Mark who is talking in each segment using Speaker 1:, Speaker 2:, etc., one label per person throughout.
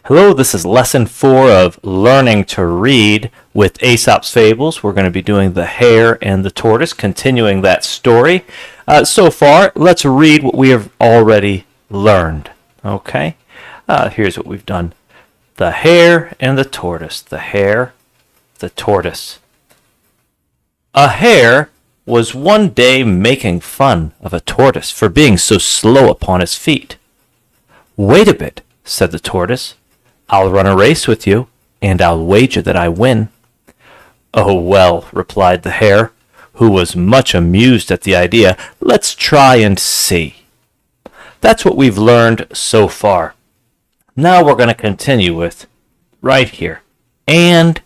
Speaker 1: Hello, this is lesson 4 of learning to read with Aesop's Fables. We're going to be doing the Hare and the Tortoise, continuing that story. So far, let's read what we have already learned. Okay, here's what we've done. The Hare and the Tortoise. The Hare, the Tortoise. A hare was one day making fun of a tortoise for being so slow upon his feet. "Wait a bit," said the tortoise. "I'll run a race with you, and I'll wager that I win." "Oh, well," replied the hare, who was much amused at the idea. "Let's try and see." That's what we've learned so far. Now we're going to continue with, right here, and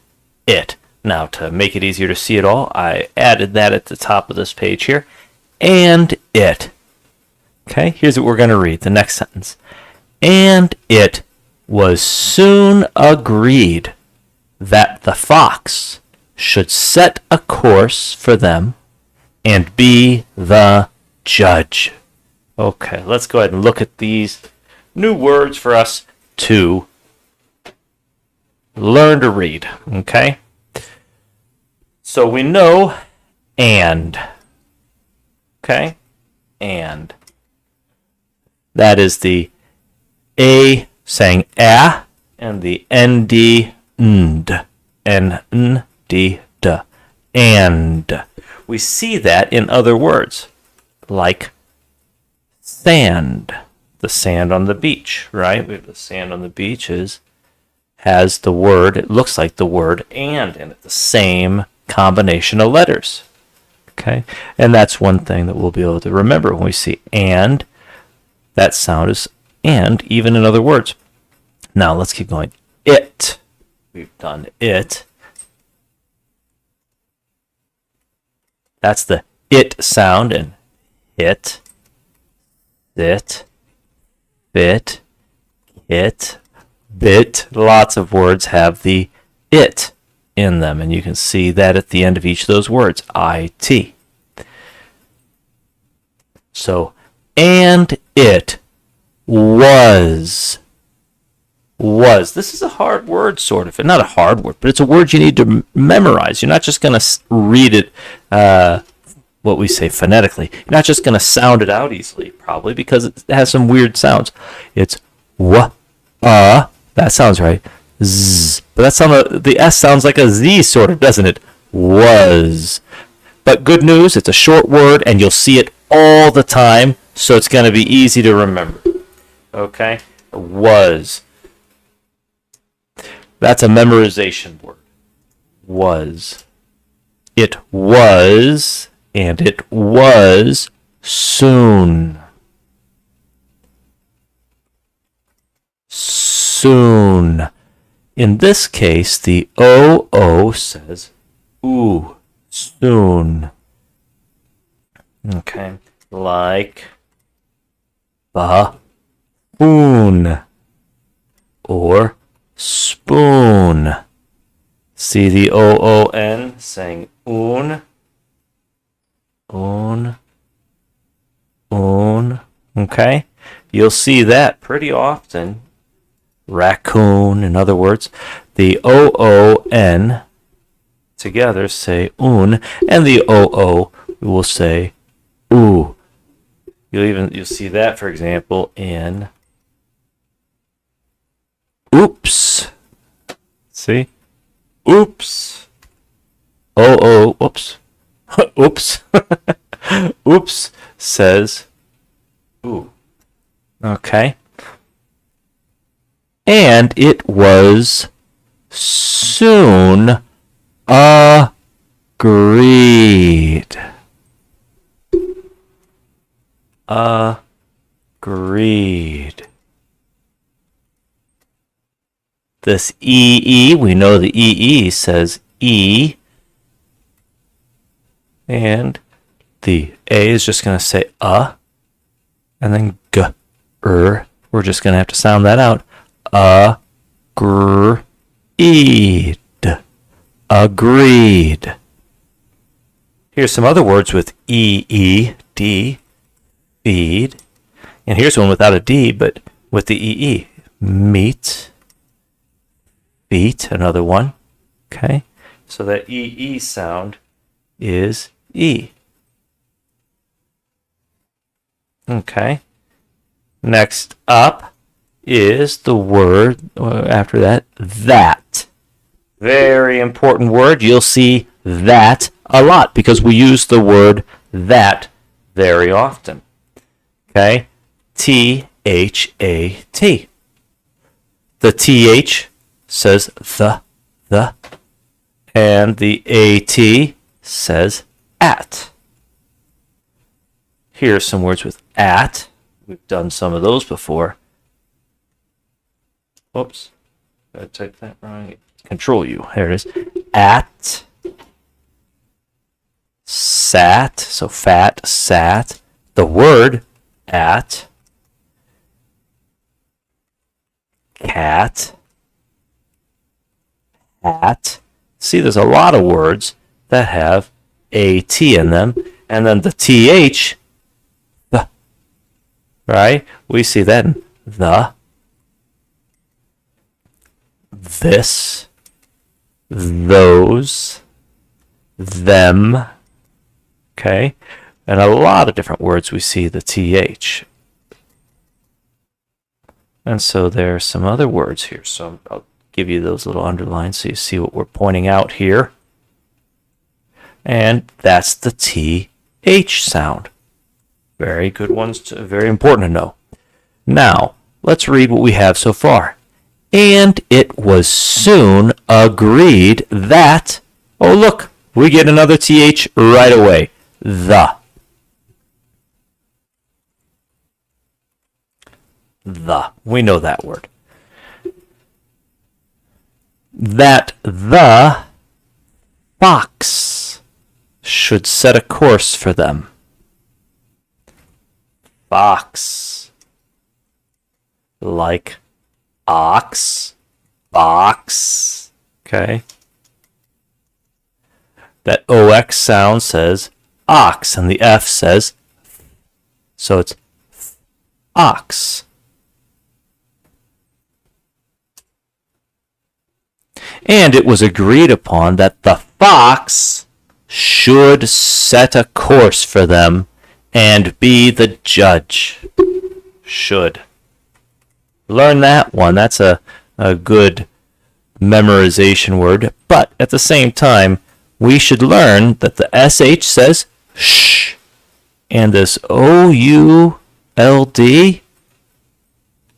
Speaker 1: it. Now, to make it easier to see it all, I added that at the top of this page here. And it. Okay, here's what we're going to read, the next sentence. "And it was soon agreed that the fox should set a course for them and be the judge." Okay, let's go ahead and look at these new words for us to learn to read. Okay? So we know and. Okay? And. That is the A saying a and the nd nd. N-n-d d. And. We see that in other words, like sand. The sand on the beach, right? We have the sand on the beach has the word, it looks like the word and in it, the same combination of letters. Okay? And that's one thing that we'll be able to remember when we see and. That sound is and, even in other words. Now, let's keep going. It. We've done it. That's the it sound in hit, sit, fit, hit, bit. Lots of words have the it in them, and you can see that at the end of each of those words, it. So, and it was. This is a hard word, sort of. Not a hard word, but it's a word you need to memorize. You're not just going to read it, what we say phonetically. You're not just going to sound it out easily, probably, because it has some weird sounds. It's that sounds right. Z. But the S sounds like a Z, sort of, doesn't it? Was. But good news, it's a short word, and you'll see it all the time, so it's going to be easy to remember. Okay? Was. That's a memorization word. Was. It was, and it was soon. Soon. In this case, the O says ooh, soon. Okay, like buffoon or spoon. See the O-O-N saying oon, okay? You'll see that pretty often. Raccoon, in other words. The O-O-N together say oon, and the O-O will say ooh. You'll see that, for example, in oops. See? Oops. Oops. Oops. Oops says ooh. Okay. And it was soon agreed. Agreed. This E-E, we know the E-E says E. And the A is just going to say and then G-er. We're just going to have to sound that out. Agreed. Agreed. Here's some other words with E-E-D. Feed. And here's one without a D, but with the E-E. Meet. eat, another one. Okay, so that E sound is E. Okay, next up is the word after that. Very important word. You'll see that a lot because we use the word that very often. Okay, T-H-A-T. The TH says the, and the AT says at. Here are some words with at. We've done some of those before. Oops, I typed that wrong. Control U. There it is. At. Sat. So fat, sat. The word at. Cat. Hat. See, there's a lot of words that have AT in them. And then the TH, the, right? We see that in the, this, those, them, okay? And a lot of different words we see the TH. And so there are some other words here. So I'll give you those little underlines so you see what we're pointing out here. And that's the TH sound. Very good ones, very important to know. Now, let's read what we have so far. And it was soon agreed that, oh look, we get another TH right away. The. We know that word. That the fox should set a course for them. Fox. Like ox, box. Okay. That OX sound says ox, and the F says f. So it's ox. And it was agreed upon that the fox should set a course for them and be the judge. Should. Learn that one. That's a good memorization word. But at the same time, we should learn that the SH says sh. And this OULD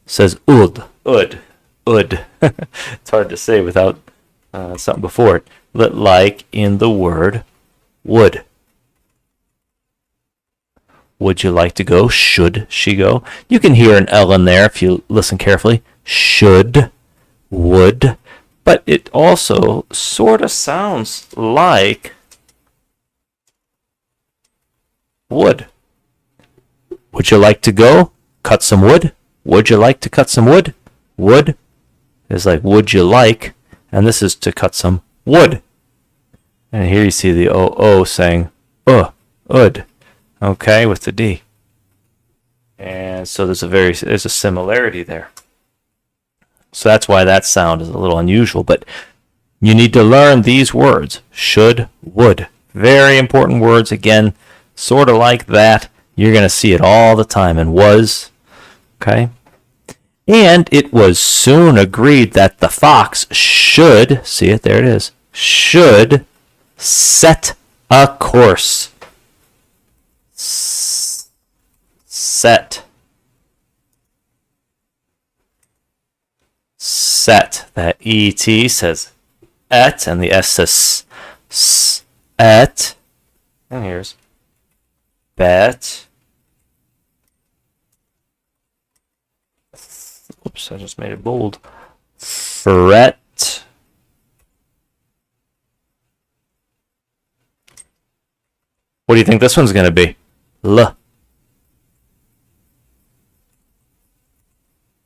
Speaker 1: says ud. Ud. It's hard to say without something before it. Like in the word would. Would you like to go? Should she go? You can hear an L in there if you listen carefully. Should, would. But it also sort of sounds like would. Would you like to go? Cut some wood? Would you like to cut some wood? Would is like would you like, and this is to cut some wood. And here you see the O saying ud. Okay, with the D. And so there's a similarity there. So that's why that sound is a little unusual, but you need to learn these words. Should, would. Very important words. Again, sort of like that. You're going to see it all the time. And was, okay? And it was soon agreed that the fox should, see it, there it is, should set a course. Set. That ET says et, and the S says et. And here's bet. Oops, I just made it bold. Fret. What do you think this one's going to be? L.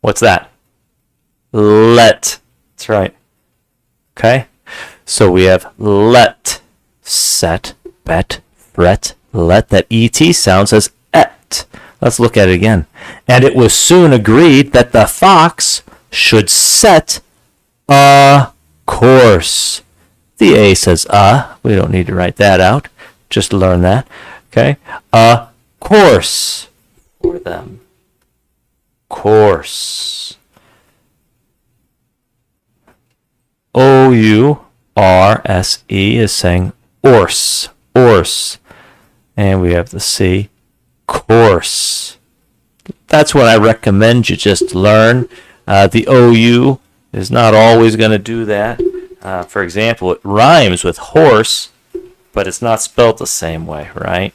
Speaker 1: What's that? Let. That's right. Okay? So we have let, set, bet, fret, let. That ET sounds as et. Let's look at it again. And it was soon agreed that the fox should set a course. The A says we don't need to write that out. Just learn that. Okay? A course for them. Course. O-U-R-S-E is saying orse. Orse. And we have the C. Course. That's what I recommend you just learn. The OU is not always going to do that. For example, it rhymes with horse, but it's not spelled the same way, right?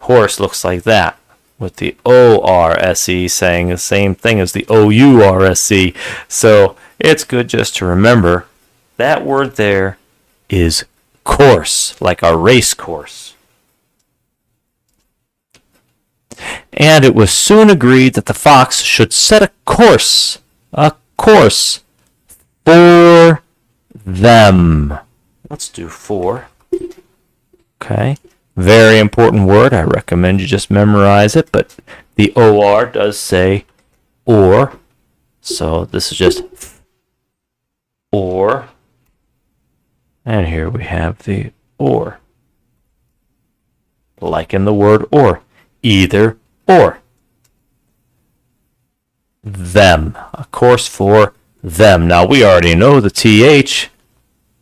Speaker 1: Horse looks like that, with the O-R-S-E saying the same thing as the O-U-R-S-E. So it's good just to remember that word there is course, like a race course. And it was soon agreed that the fox should set a course for them. Let's do for. Okay. Very important word. I recommend you just memorize it, but the OR does say or. So this is just or. And here we have the or. Like in the word or. Either or. Them. A course for them. Now we already know the TH.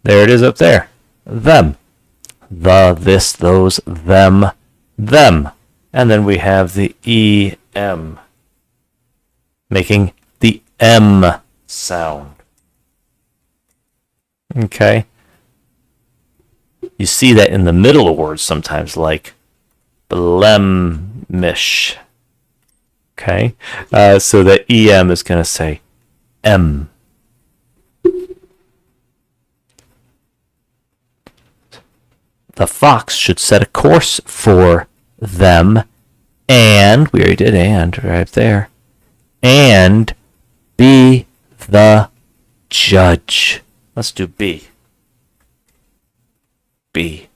Speaker 1: There it is up there. Them. The, this, those, them, them. And then we have the EM. Making the M sound. Okay. You see that in the middle of words sometimes, like blemish. Okay, so the EM is going to say M. The fox should set a course for them, and, we already did and right there, and be the judge. Let's do B. B.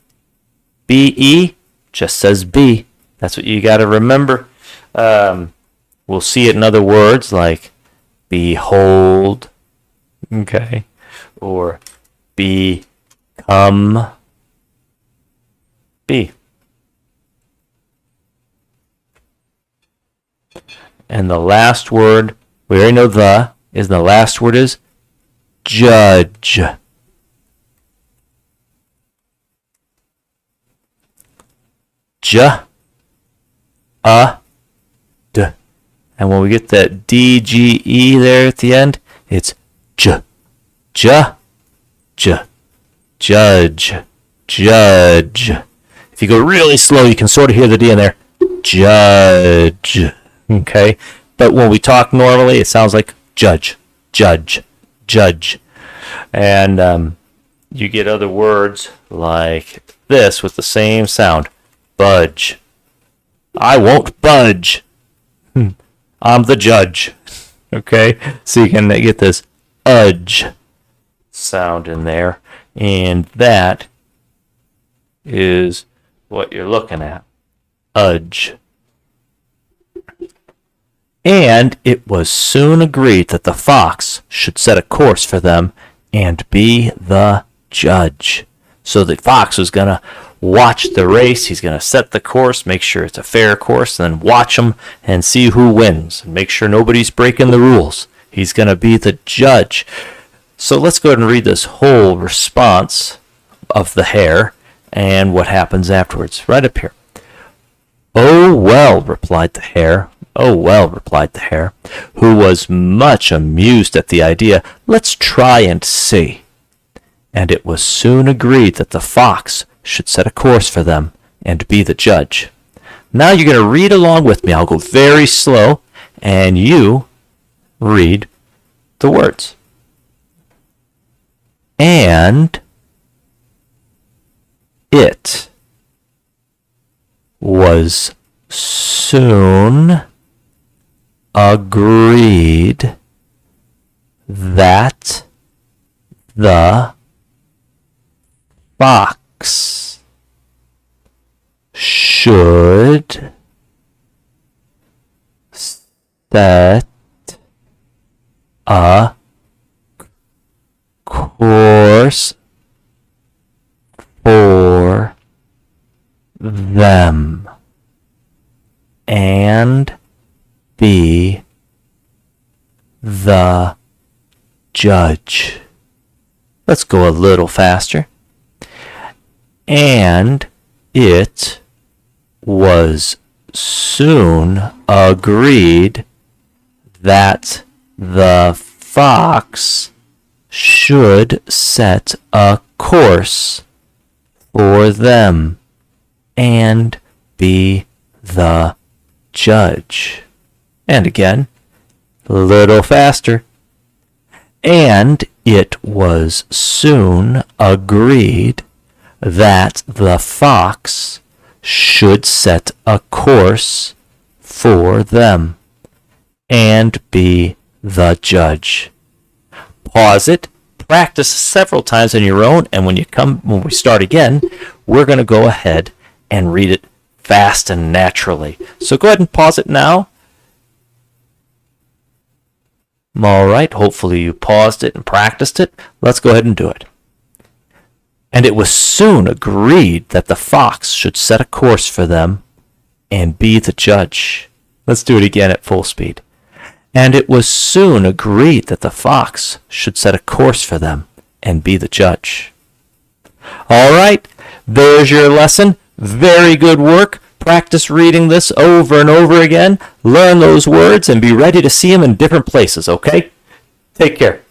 Speaker 1: B-E just says B. That's what you got to remember. We'll see it in other words like behold, okay, or become. B. And the last word, we already know the last word is judge. J, a, d. And when we get that D-G-E there at the end, it's j, j, j, judge, judge. If you go really slow, you can sort of hear the D in there. Judge. Okay? But when we talk normally, it sounds like judge, judge, judge. And you get other words like this with the same sound. Budge. I won't budge. I'm the judge. Okay? So you can get this udge sound in there. And that is what you're looking at. Udge. And it was soon agreed that the fox should set a course for them and be the judge. So the fox was going to watch the race. He's going to set the course, make sure it's a fair course, and then watch them and see who wins. And make sure nobody's breaking the rules. He's going to be the judge. So let's go ahead and read this whole response of the hare and what happens afterwards. Right up here. "Oh, well," replied the hare. "Oh, well," replied the hare, who was much amused at the idea. "Let's try and see." And it was soon agreed that the fox should set a course for them and be the judge. Now you're going to read along with me. I'll go very slow, and you read the words. And it was soon agreed that the fox should set a course course for them and be the judge. Let's go a little faster. And it was soon agreed that the fox should set a course for them and be the judge. And again, a little faster. And it was soon agreed that the fox should set a course for them and be the judge. Pause it, practice several times on your own, and when we start again, we're going to go ahead and read it fast and naturally. So go ahead and pause it now. All right, hopefully you paused it and practiced it. Let's go ahead and do it. And it was soon agreed that the fox should set a course for them and be the judge. Let's do it again at full speed. And it was soon agreed that the fox should set a course for them and be the judge. All right, there's your lesson. Very good work. Practice reading this over and over again. Learn those words and be ready to see them in different places, okay? Take care.